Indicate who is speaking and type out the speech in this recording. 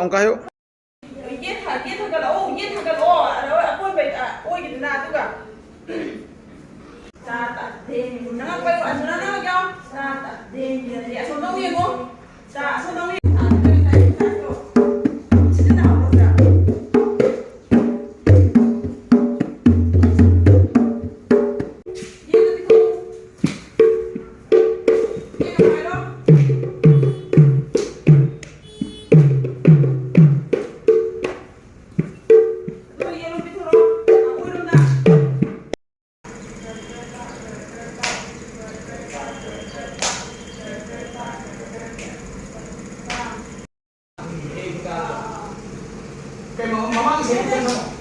Speaker 1: Ông kayo.
Speaker 2: Yết thằng cái lỗ rồi ôi vậy ôi cái nào tức à ta ta thì nó quay lại nó nhau ta ta thì số đông nhiên không ta số đông nhiên
Speaker 1: Cái mama cái gì cái nó.